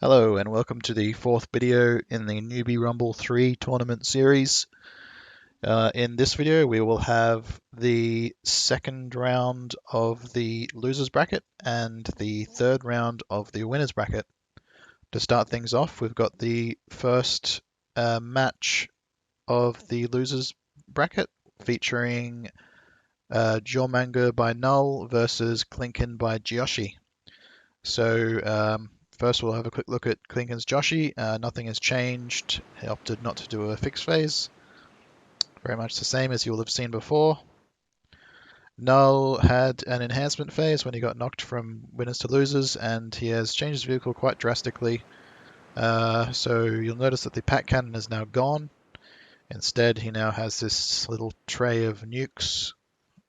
Hello and welcome to the fourth video in the Newbie Rumble 3 tournament series. In this video we will have the second round of the losers bracket and the third round of the winners bracket. To start things off, we've got the first match of the losers bracket featuring Jormanga by Null versus Klinken by Jeoshy. So first we'll have a quick look at Klinken's Jeoshy. Nothing has changed. He opted not to do a fixed phase. Very much the same as you will have seen before. Null had an enhancement phase when he got knocked from winners to losers, and he has changed his vehicle quite drastically. So you'll notice that the pack cannon is now gone. Instead, he now has this little tray of nukes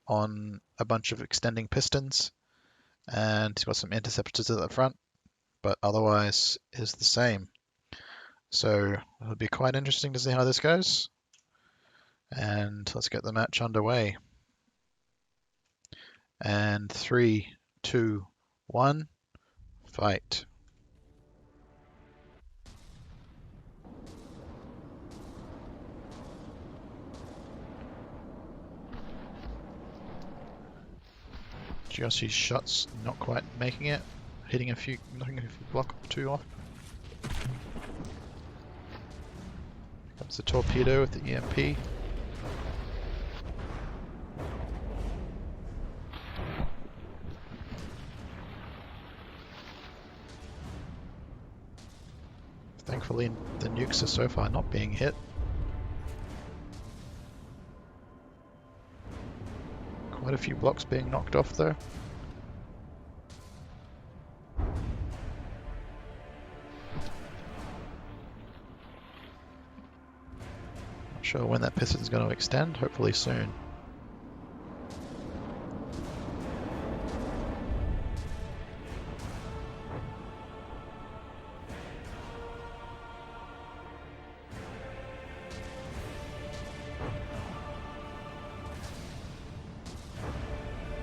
on a bunch of extending pistons, and he's got some interceptors at the front, but otherwise is the same. So it'll be quite interesting to see how this goes. And let's get the match underway. And 3, 2, 1, fight. Jeoshy's shots not quite making it, knocking a few block or two off. Comes the torpedo with the EMP. Thankfully, the nukes are so far not being hit. Quite a few blocks being knocked off though. Not sure when that piston's going to extend, hopefully soon.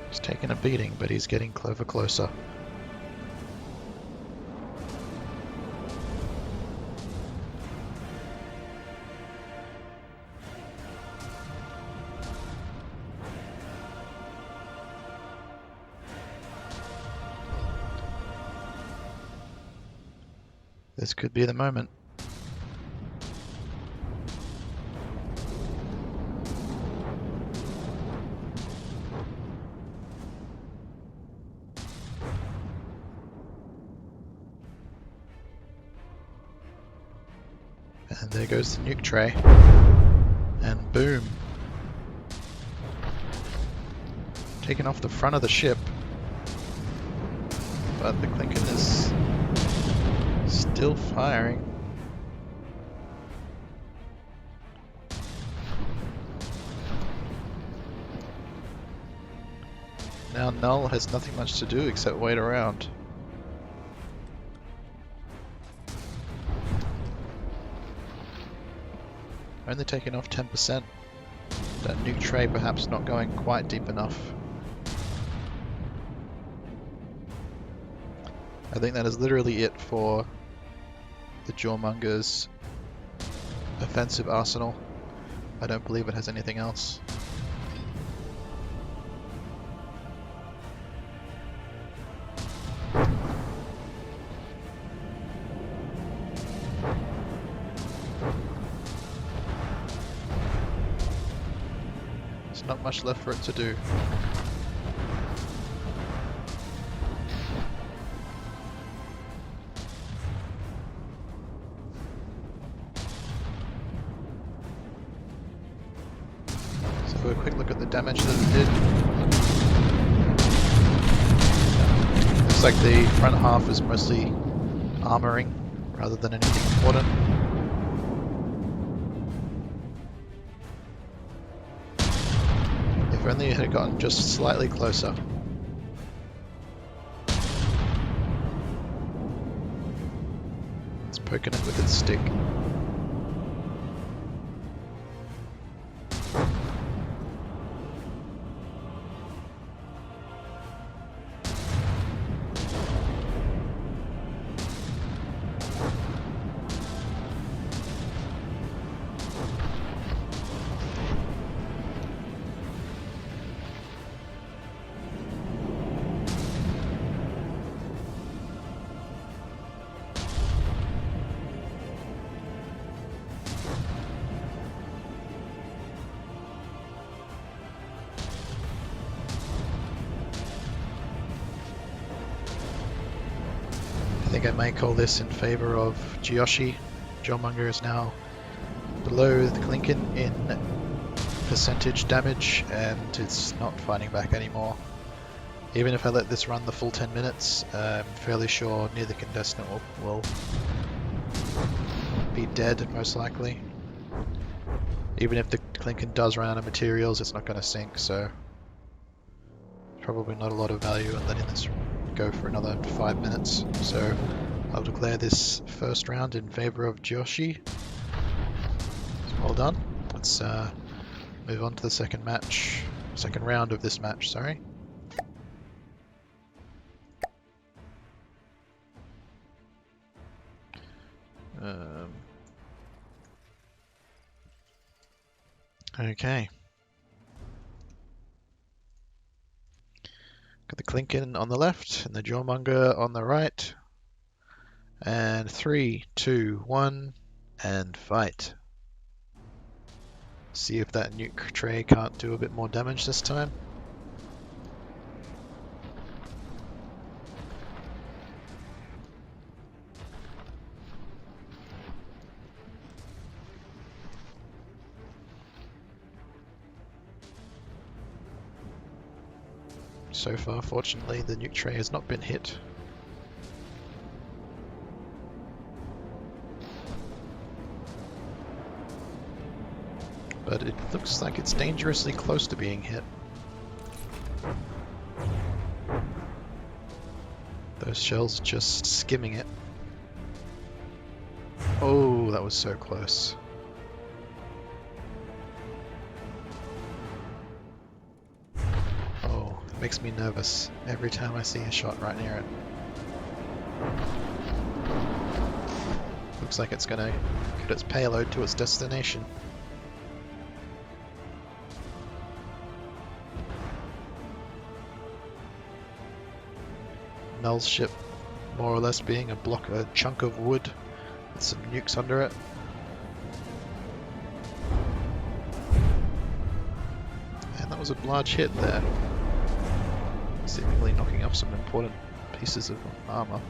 He's taking a beating, but he's getting closer. This could be the moment. And there goes the nuke tray. And boom. Taken off the front of the ship. But the Klinken is still firing. Now Null has nothing much to do except wait around. Only taking off 10%. That nuke tray perhaps not going quite deep enough. I think that is literally it for the Jormanga's offensive arsenal. I don't believe it has anything else. There's not much left for it to do. A quick look at the damage that it did. Looks like the front half is mostly armoring rather than anything important. If only it had gotten just slightly closer. It's poking it with its stick. think I may call this in favor of Jeoshy. Jawmonger is now below the Klinken in percentage damage, and it's not fighting back anymore. Even if I let this run the full 10 minutes, I'm fairly sure neither contestant will be dead, most likely. Even if the Klinken does run out of materials, it's not going to sink, so probably not a lot of value in letting this go for another 5 minutes. So I'll declare this first round in favor of Jeoshy. Well done. Let's move on to the second round of this match, sorry. Okay. Got the Klinken on the left and the Jawmonger on the right. And 3, 2, 1, and fight. See if that nuke tray can't do a bit more damage this time. So far, fortunately, the nuke tray has not been hit. But it looks like it's dangerously close to being hit. Those shells just skimming it. Oh, that was so close. Oh, it makes me nervous every time I see a shot right near it. Looks like it's gonna get its payload to its destination. Null's ship more or less being a chunk of wood with some nukes under it. And that was a large hit there, seemingly knocking off some important pieces of armor.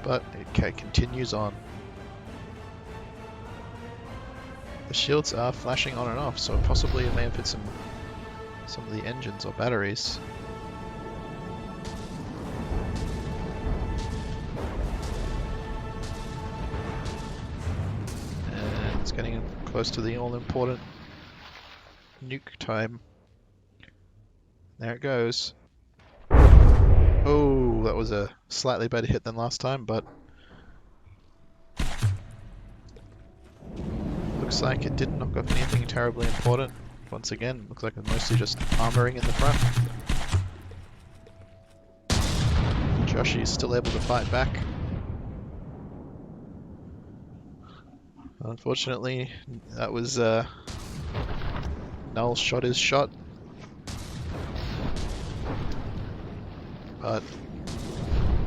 But it continues on. The shields are flashing on and off, so possibly it may have hit some of the engines or batteries. And it's getting close to the all-important nuke time. There it goes. Oh, that was a slightly better hit than last time, but looks like it didn't knock off anything terribly important. Once again, looks like it's mostly just armoring in the front. Jeoshy is still able to fight back. Unfortunately, that was Null shot his shot. But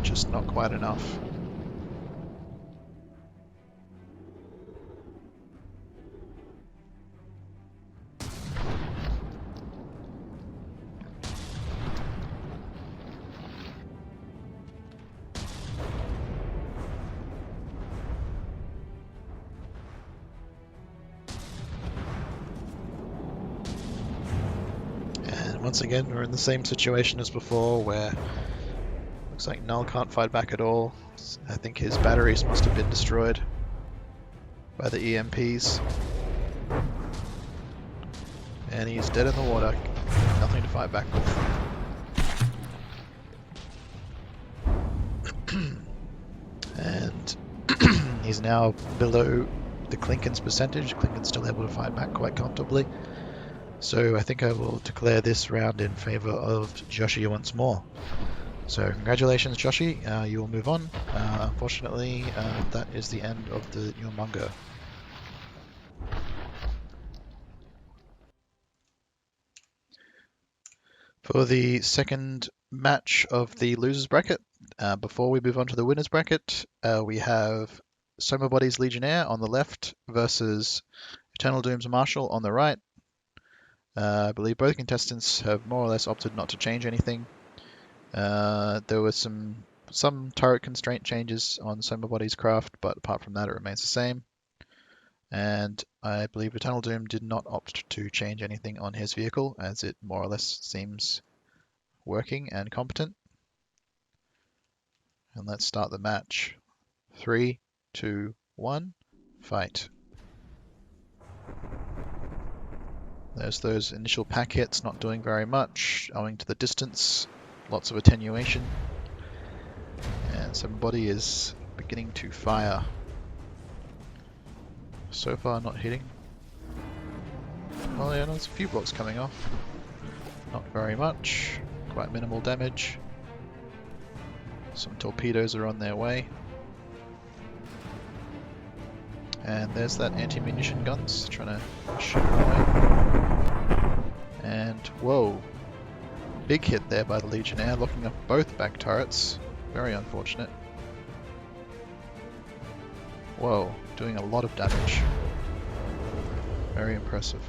just not quite enough. Once again, we're in the same situation as before, where looks like Null can't fight back at all. I think his batteries must have been destroyed by the EMPs. And he's dead in the water. Nothing to fight back with. And he's now below the Klinken's percentage. Klinken's still able to fight back quite comfortably. So I think I will declare this round in favor of Jeoshy once more. So congratulations, Jeoshy. You will move on. Unfortunately, that is the end of the Jawmonger. For the second match of the losers bracket, before we move on to the winners bracket, we have Somabody's Legionnaire on the left versus Eternaldoom's Marshal on the right. I believe both contestants have more or less opted not to change anything. There were some turret constraint changes on Somabody's craft, but apart from that, it remains the same. And I believe Eternaldoom did not opt to change anything on his vehicle, as it more or less seems working and competent. And let's start the match. 3, 2, 1, fight. There's those initial pack hits not doing very much, owing to the distance, lots of attenuation. And Somabody is beginning to fire. So far not hitting. Oh yeah, there's a few blocks coming off. Not very much, quite minimal damage. Some torpedoes are on their way. And there's that anti-munition guns trying to shoot away. And whoa, big hit there by the Legionnaire, locking up both back turrets. Very unfortunate. Whoa, doing a lot of damage. Very impressive.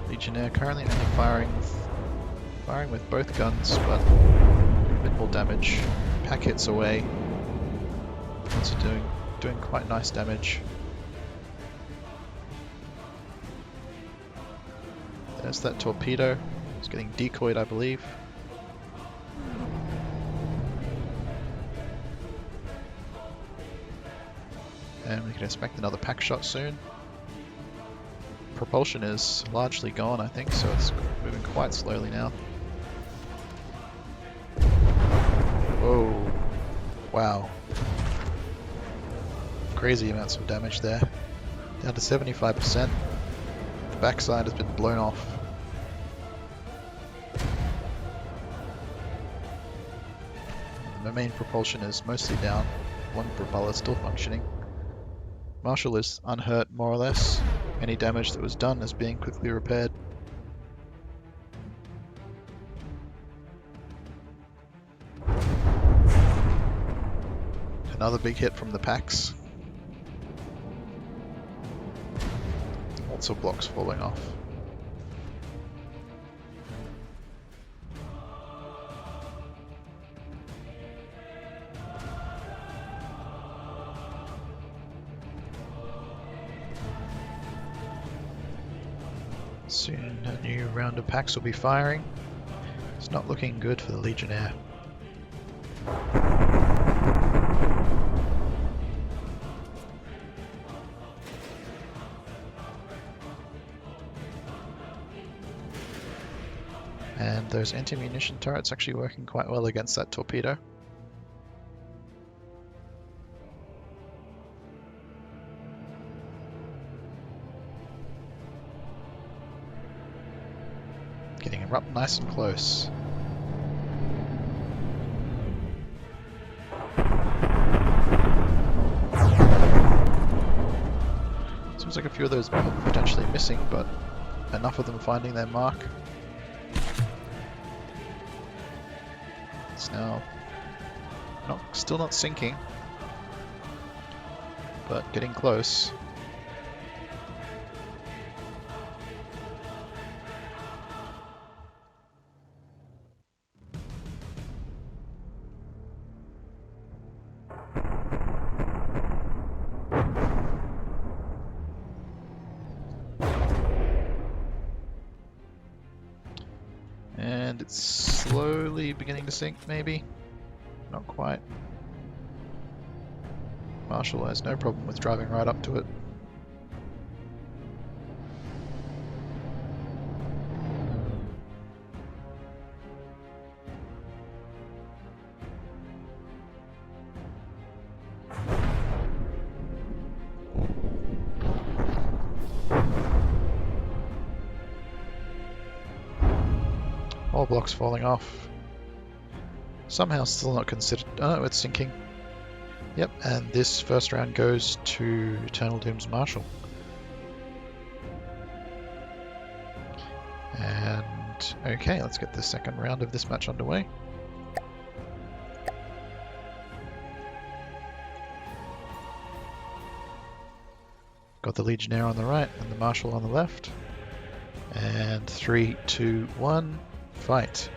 Legionnaire currently only firing with both guns, but minimal damage. Pack hits away. It's doing quite nice damage. There's that torpedo. It's getting decoyed, I believe. And we can expect another pack shot soon. Propulsion is largely gone, I think, so it's moving quite slowly now. Whoa. Wow. Crazy amounts of damage there. Down to 75%. The backside has been blown off. The main propulsion is mostly down. One propeller is still functioning. Marshall is unhurt, more or less. Any damage that was done is being quickly repaired. Another big hit from the packs. Lots of blocks falling off. Soon a new round of packs will be firing. It's not looking good for the Legionnaire. And those anti-munition turrets actually working quite well against that torpedo. Getting him up nice and close. Seems like a few of those are potentially missing, but enough of them finding their mark. It's now still not sinking, but getting close. And it's slowly beginning to sink, maybe? Not quite. Marshall has no problem with driving right up to it. All blocks falling off. Somehow still not considered. Oh no, it's sinking. Yep, and this first round goes to Eternaldoom's Marshall. And okay, let's get the second round of this match underway. Got the Legionnaire on the right and the Marshal on the left. And 3, 2, 1, fight.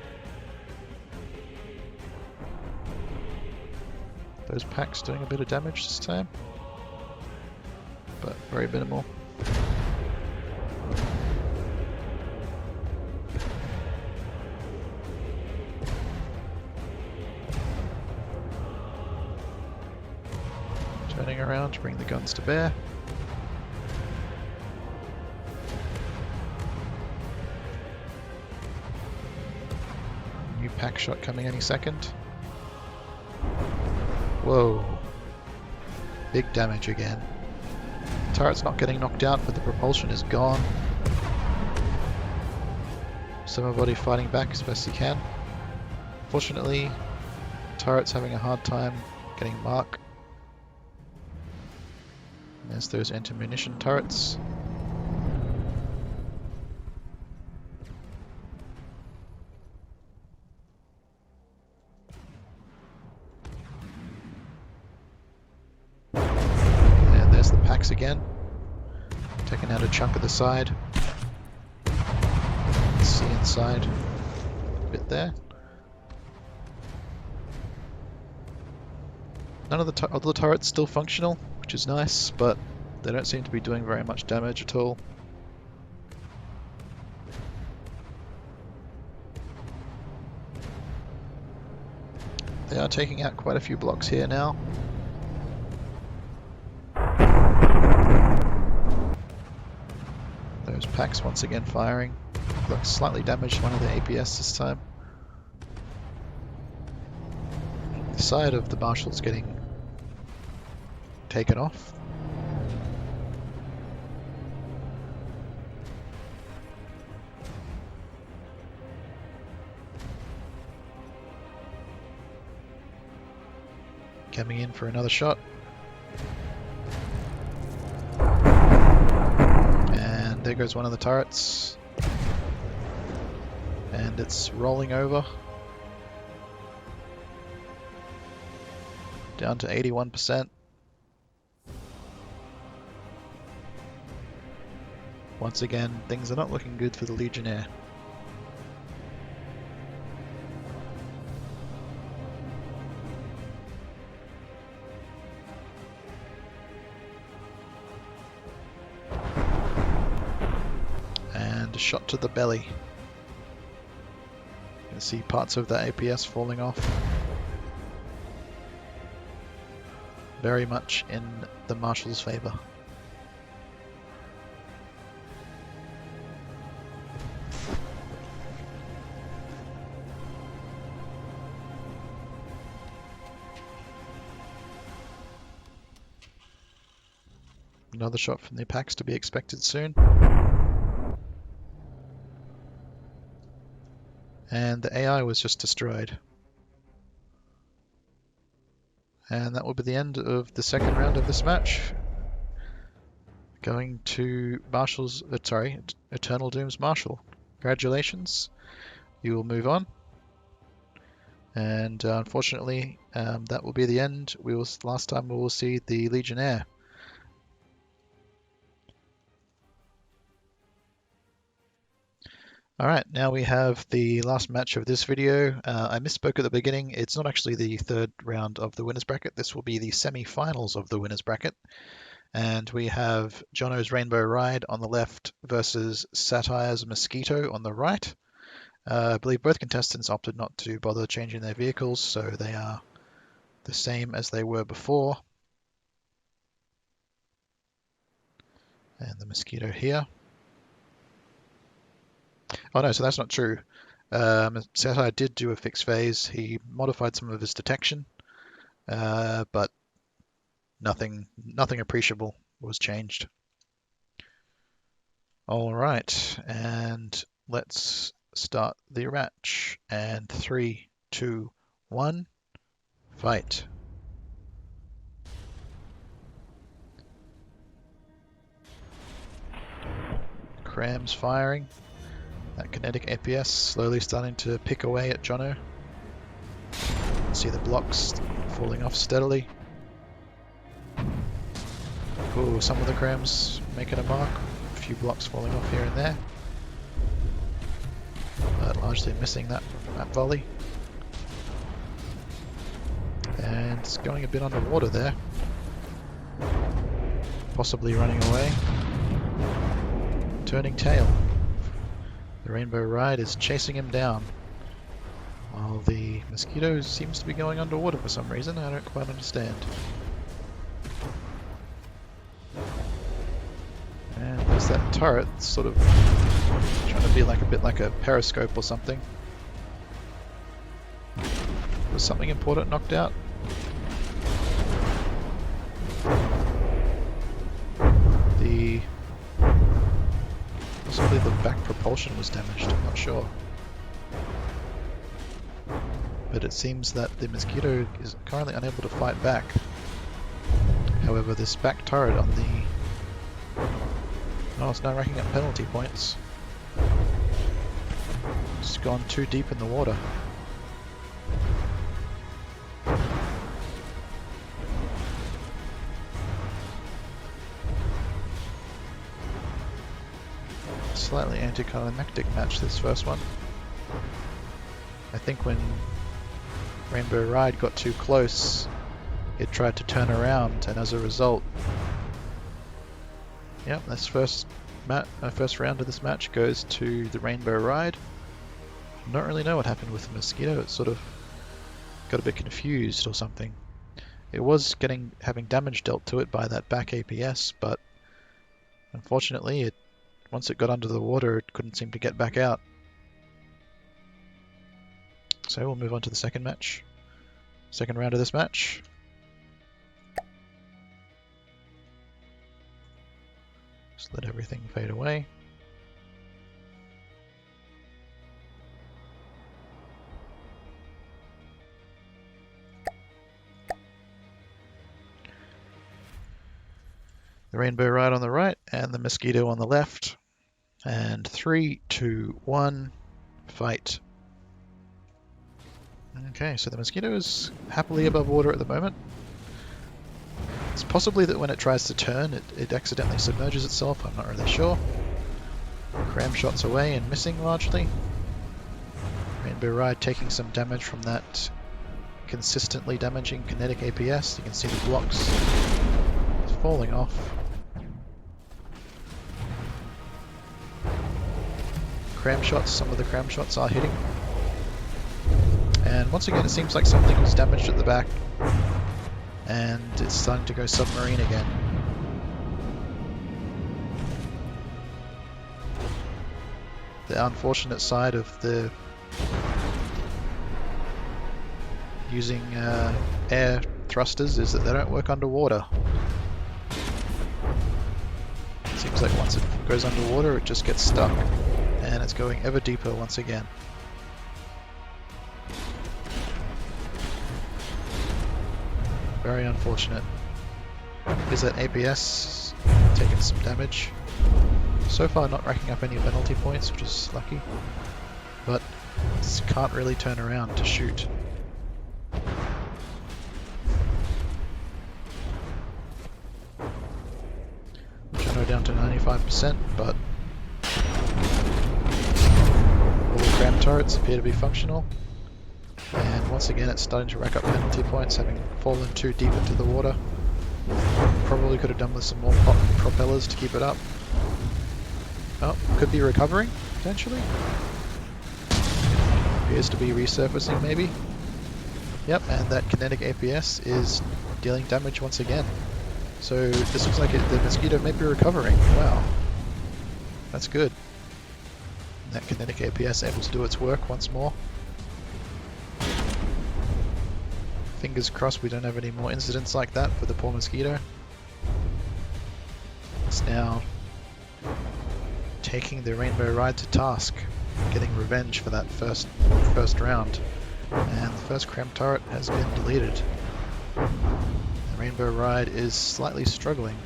Those packs doing a bit of damage this time, but very minimal. Turning around to bring the guns to bear. New pack shot coming any second. Whoa. Big damage again. Turret's not getting knocked out, but the propulsion is gone. Somabody fighting back as best he can. Fortunately, turret's having a hard time getting mark. There's those anti-munition turrets. And there's the packs again. Taking out a chunk of the side. Let's see inside a bit there. None of the other turrets still functional, which is nice, but they don't seem to be doing very much damage at all. They are taking out quite a few blocks here now. Those packs once again firing. Looks slightly damaged one of the APS this time. The side of the Marshal's getting taken off. Coming in for another shot. And there goes one of the turrets. And it's rolling over. Down to 81%. Once again, things are not looking good for the Legionnaire. And a shot to the belly. You can see parts of the APS falling off. Very much in the Marshal's favor. Another shot from the packs to be expected soon. And the AI was just destroyed. And that will be the end of the second round of this match. Going to Eternaldoom's Marshal. Congratulations. You will move on. And unfortunately, that will be the end. Last time we will see the Legionnaire. Alright, now we have the last match of this video. I misspoke at the beginning. It's not actually the third round of the winners bracket. This will be the semi-finals of the winners bracket. And we have Johno's Rainbow Ride on the left versus Satire's Mosquito on the right. I believe both contestants opted not to bother changing their vehicles, so they are the same as they were before. And the Mosquito here. Oh no, so that's not true. Satire did do a fixed phase. He modified some of his detection, but nothing appreciable was changed. All right, and let's start the match. And 3, 2, 1, fight. Crams firing. That kinetic APS slowly starting to pick away at Johno. See the blocks falling off steadily. Ooh, some of the crams making a mark. A few blocks falling off here and there. But largely missing that volley. And it's going a bit underwater there. Possibly running away. Turning tail. The Rainbow Ride is chasing him down. While the Mosquito seems to be going underwater for some reason. I don't quite understand. And there's that turret sort of trying to be like a bit like a periscope or something. Was something important knocked out? Possibly the back propulsion was damaged, I'm not sure. But it seems that the Mosquito is currently unable to fight back. However, this back turret on the... Oh, it's now racking up penalty points. It's gone too deep in the water. Slightly anticlimactic match, this first one. I think when Rainbow Ride got too close, it tried to turn around, and as a result, yep, this first round of this match goes to the Rainbow Ride. Don't really know what happened with the Mosquito. It sort of got a bit confused or something. It was having damage dealt to it by that back APS, but unfortunately, once it got under the water, it couldn't seem to get back out. So we'll move on to the second match. Second round of this match. Just let everything fade away. The Rainbow Ride on the right and the Mosquito on the left. And 3, 2, 1, fight. Okay, so the Mosquito is happily above water at the moment. It's possibly that when it tries to turn, it accidentally submerges itself, I'm not really sure. Cram shots away and missing largely. Rainbow Ride taking some damage from that consistently damaging kinetic APS. You can see the blocks falling off. Cram shots, some of the cram shots are hitting. And once again it seems like something was damaged at the back and it's starting to go submarine again. The unfortunate side of the using air thrusters is that they don't work underwater. It seems like once it goes underwater it just gets stuck. And it's going ever deeper once again. Very unfortunate. Is that APS taking some damage? So far not racking up any penalty points, which is lucky. But can't really turn around to shoot. Johno down to 95%, but cram turrets appear to be functional, and once again it's starting to rack up penalty points, having fallen too deep into the water. Probably could have done with some more propellers to keep it up. Oh, could be recovering, potentially. Appears to be resurfacing, maybe. Yep, and that kinetic APS is dealing damage once again. So this looks like the Mosquito may be recovering. Wow, that's good. That kinetic APS able to do its work once more. Fingers crossed we don't have any more incidents like that for the poor Mosquito. It's now taking the Rainbow Ride to task, getting revenge for that first round. And the first cram turret has been deleted. The Rainbow Ride is slightly struggling.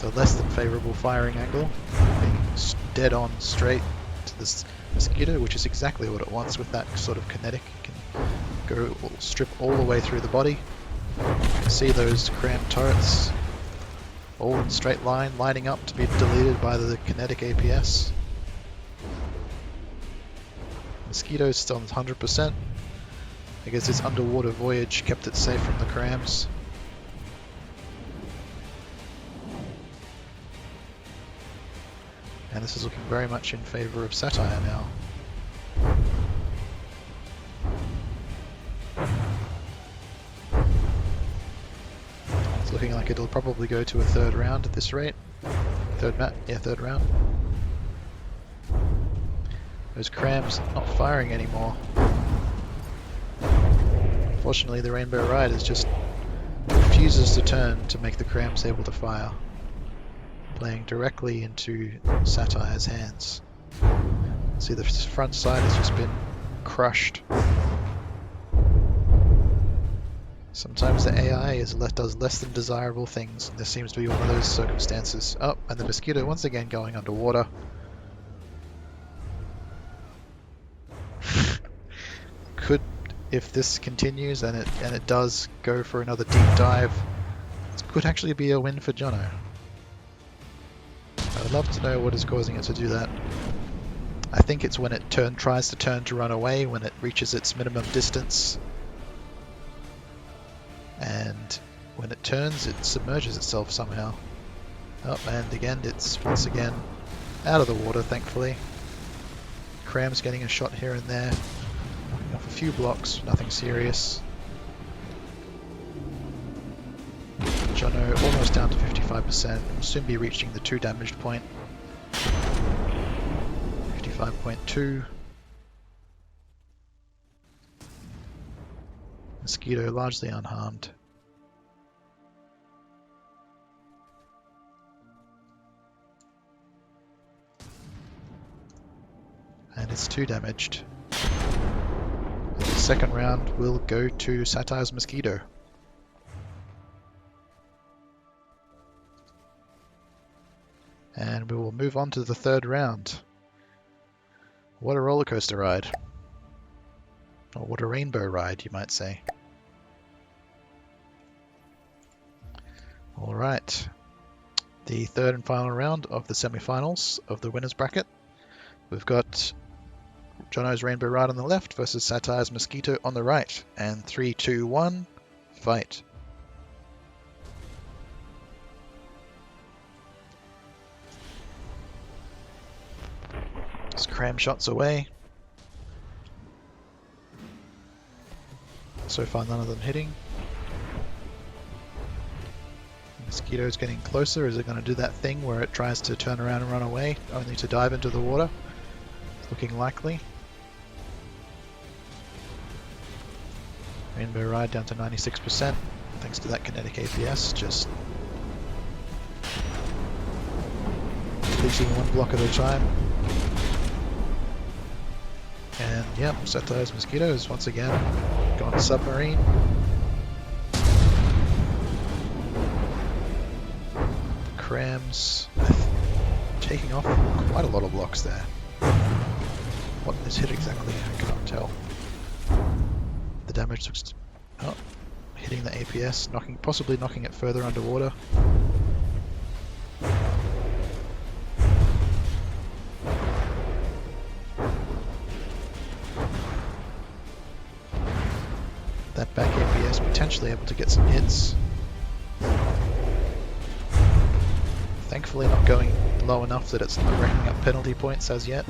The less than favourable firing angle, being dead on straight to this Mosquito, which is exactly what it wants with that sort of kinetic. It can strip all the way through the body See those crammed turrets all in straight line, lining up to be deleted by the kinetic APS. Mosquito's still on 100%. I guess this underwater voyage kept it safe from the crams. And this is looking very much in favor of Satire now. It's looking like it'll probably go to a third round at this rate. Third round. Those crams not firing anymore. Fortunately, the Rainbow Riders just refuses to turn to make the crams able to fire, playing directly into Satire's hands. See, the front side has just been crushed. Sometimes the AI does less than desirable things, and this seems to be one of those circumstances. Oh, and the Mosquito once again going underwater. Could, if this continues and it does go for another deep dive, it could actually be a win for Johno. I'd love to know what is causing it to do that. I think it's when it tries to turn to run away, when it reaches its minimum distance. And when it turns, it submerges itself somehow. Oh, and again, it's once again out of the water, thankfully. Cram's getting a shot here and there. Knocking off a few blocks, nothing serious. Johno almost down to 55%, will soon be reaching the 2 damaged point. 55.2. Mosquito largely unharmed. And it's 2 damaged. And the second round will go to Satire's Mosquito. And we will move on to the third round. What a roller coaster ride. Or what a rainbow ride, you might say. Alright. The third and final round of the semifinals of the winners bracket. We've got Johno's Rainbow Ride on the left versus Satire's Mosquito on the right. And 3, 2, 1, fight. Just cram shots away. So far none of them hitting. Mosquito's getting closer. Is it going to do that thing where it tries to turn around and run away, only to dive into the water? It's looking likely. Rainbow Ride down to 96%, thanks to that kinetic APS, just deleting one block at a time. And yep, Satire's Mosquito is once again gone submarine. Crams taking off quite a lot of blocks there. What is hit exactly? I can't tell. The damage looks hitting the APS, possibly knocking it further underwater. That back APS potentially able to get some hits. Thankfully not going low enough that it's not racking up penalty points as yet.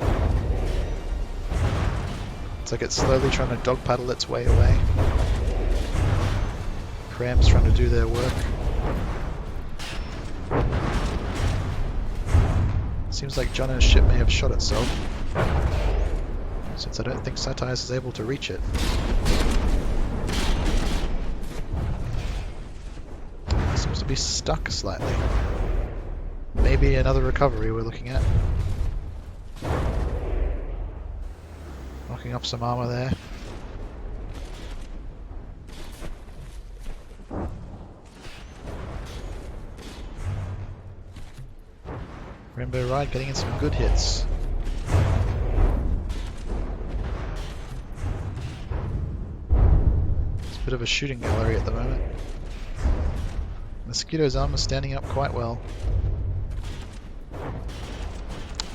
It's like it's slowly trying to dog paddle its way away. Cram's trying to do their work. Seems like Johno's ship may have shot itself, since I don't think Satire is able to reach it. It seems to be stuck slightly. Maybe another recovery we're looking at. Knocking off some armor there. Rainbow Ride getting in some good hits. It's a bit bit of a shooting gallery at the moment. Mosquito's armor standing up quite well.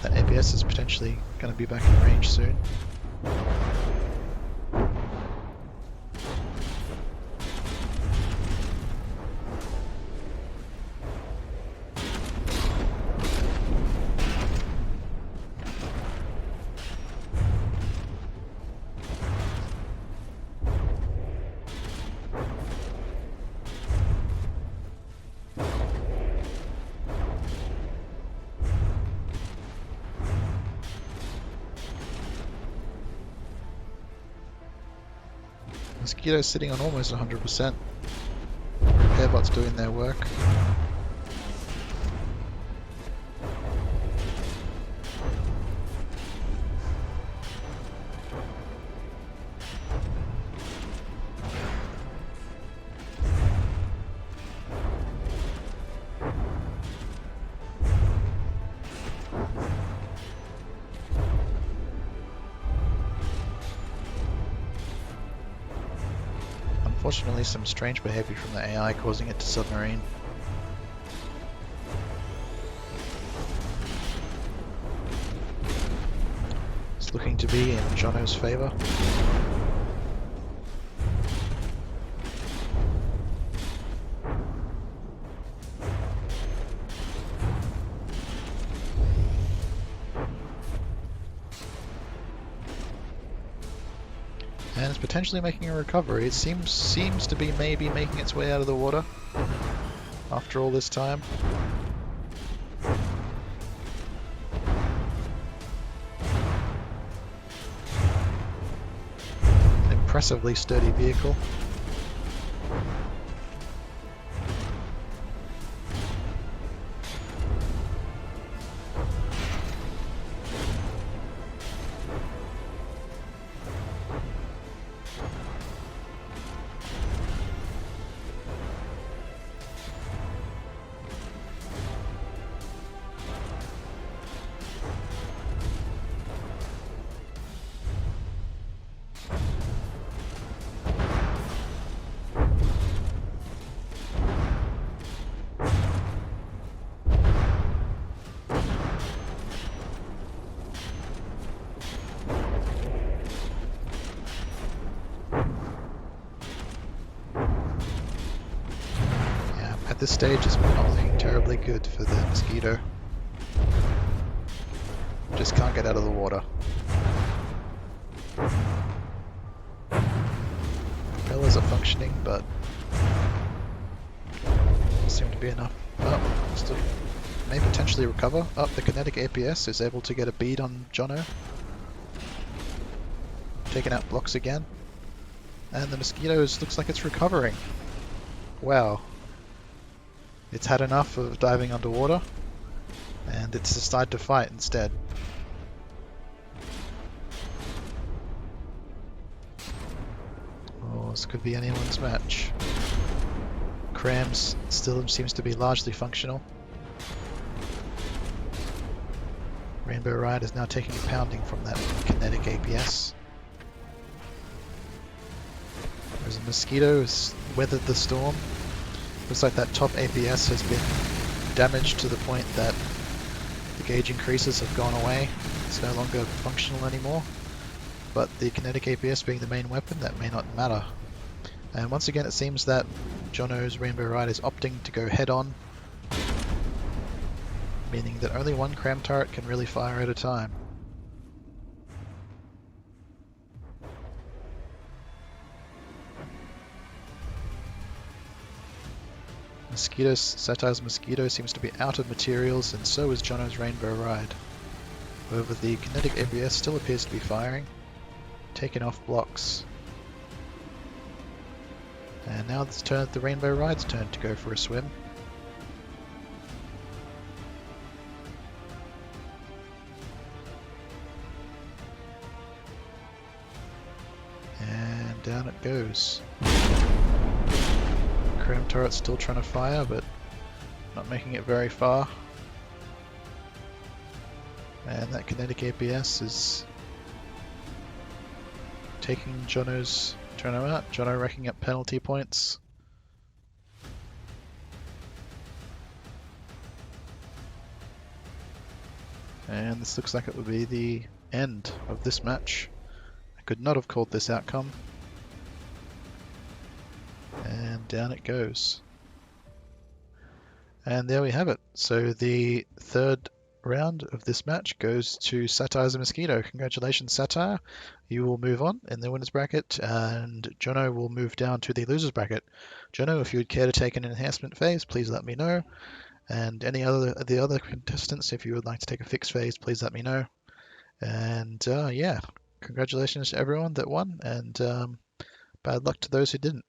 That APS is potentially going to be back in range soon. Mosquito's sitting on almost 100%. Repair bots doing their work. Unfortunately, some strange behavior from the AI causing it to submarine. It's looking to be in Johno's favor. And it's potentially making a recovery. It seems to be maybe making its way out of the water after all this time. An impressively sturdy vehicle. At this stage, it's not looking terribly good for the Mosquito. Just can't get out of the water. Propellers are functioning, but doesn't seem to be enough. Oh, still may potentially recover. Oh, the kinetic APS is able to get a bead on Johno. Taking out blocks again. And the Mosquito looks like it's recovering. Wow. It's had enough of diving underwater, and it's decided to fight instead. Oh, this could be anyone's match. Crams still seems to be largely functional. Rainbow Ride is now taking a pounding from that kinetic APS. Whereas the Mosquito has weathered the storm. Looks like that top APS has been damaged to the point that the gauge increases have gone away. It's no longer functional anymore. But the kinetic APS being the main weapon, that may not matter. And once again, it seems that Johno's Rainbow Ride is opting to go head-on, meaning that only one cram turret can really fire at a time. Satire's Mosquito seems to be out of materials, and so is Johno's Rainbow Ride. However, the kinetic APS still appears to be firing, taking off blocks. And now it's the Rainbow Ride's turn to go for a swim. And down it goes. Cram turret's still trying to fire, but not making it very far. And that kinetic APS is taking Johno's Johno out. Johno racking up penalty points. And this looks like it would be the end of this match. I could not have called this outcome. And down it goes. And there we have it. So the third round of this match goes to Satire's a Mosquito. Congratulations, Satire. You will move on in the winners bracket, and Johno will move down to the losers bracket. Johno, if you would care to take an enhancement phase, please let me know. And any other the other contestants, if you would like to take a fixed phase, please let me know. And yeah, congratulations to everyone that won, and bad luck to those who didn't.